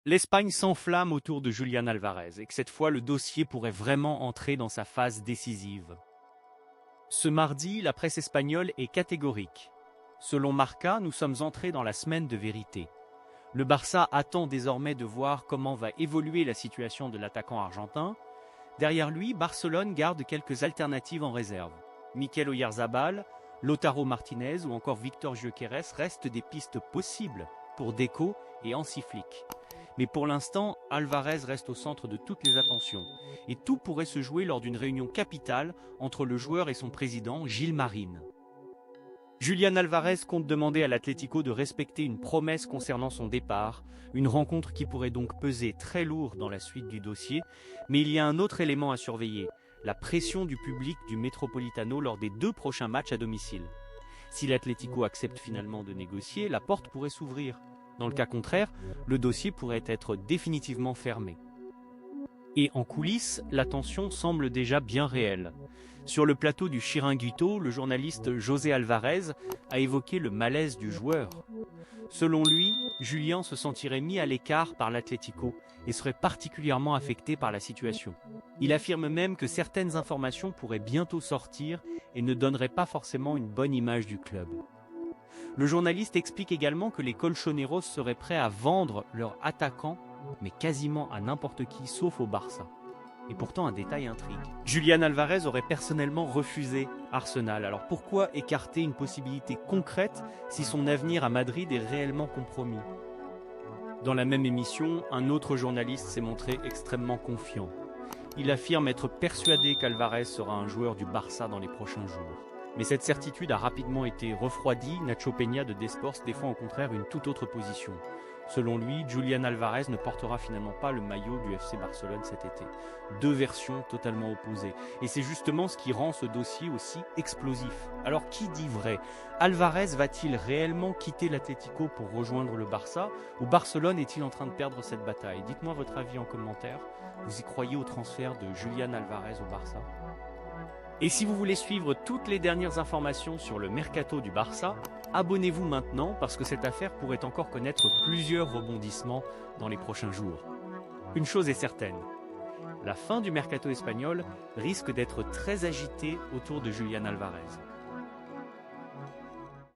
L'Espagne s'enflamme autour de Julián Álvarez et que cette fois le dossier pourrait vraiment entrer dans sa phase décisive. Ce mardi, la presse espagnole est catégorique. Selon Marca, nous sommes entrés dans la semaine de vérité. Le Barça attend désormais de voir comment va évoluer la situation de l'attaquant argentin. Derrière lui, Barcelone garde quelques alternatives en réserve. Mikel Oyarzabal, Lautaro Martinez ou encore Víctor Gyökeres restent des pistes possibles pour Deco et Hansi Flick. Mais pour l'instant, Alvarez reste au centre de toutes les attentions. Et tout pourrait se jouer lors d'une réunion capitale entre le joueur et son président, Gilles Marine. Julián Álvarez compte demander à l'Atlético de respecter une promesse concernant son départ, une rencontre qui pourrait donc peser très lourd dans la suite du dossier, mais il y a un autre élément à surveiller, la pression du public du Metropolitano lors des 2 prochains matchs à domicile. Si l'Atlético accepte finalement de négocier, la porte pourrait s'ouvrir. Dans le cas contraire, le dossier pourrait être définitivement fermé. Et en coulisses, la tension semble déjà bien réelle. Sur le plateau du Chiringuito, le journaliste José Alvarez a évoqué le malaise du joueur. Selon lui, Julián se sentirait mis à l'écart par l'Atlético et serait particulièrement affecté par la situation. Il affirme même que certaines informations pourraient bientôt sortir et ne donneraient pas forcément une bonne image du club. Le journaliste explique également que les Colchoneros seraient prêts à vendre leur attaquant, mais quasiment à n'importe qui sauf au Barça. Et pourtant un détail intrigue. Julián Álvarez aurait personnellement refusé Arsenal. Alors pourquoi écarter une possibilité concrète si son avenir à Madrid est réellement compromis? Dans la même émission, un autre journaliste s'est montré extrêmement confiant. Il affirme être persuadé qu'Álvarez sera un joueur du Barça dans les prochains jours. Mais cette certitude a rapidement été refroidie. Nacho Peña de Desports défend au contraire une toute autre position. Selon lui, Julián Álvarez ne portera finalement pas le maillot du FC Barcelone cet été. 2 versions totalement opposées. Et c'est justement ce qui rend ce dossier aussi explosif. Alors qui dit vrai? Álvarez va-t-il réellement quitter l'Atlético pour rejoindre le Barça? Ou Barcelone est-il en train de perdre cette bataille? Dites-moi votre avis en commentaire. Vous y croyez au transfert de Julián Álvarez au Barça? Et si vous voulez suivre toutes les dernières informations sur le mercato du Barça, abonnez-vous maintenant parce que cette affaire pourrait encore connaître plusieurs rebondissements dans les prochains jours. Une chose est certaine, la fin du mercato espagnol risque d'être très agitée autour de Julián Álvarez.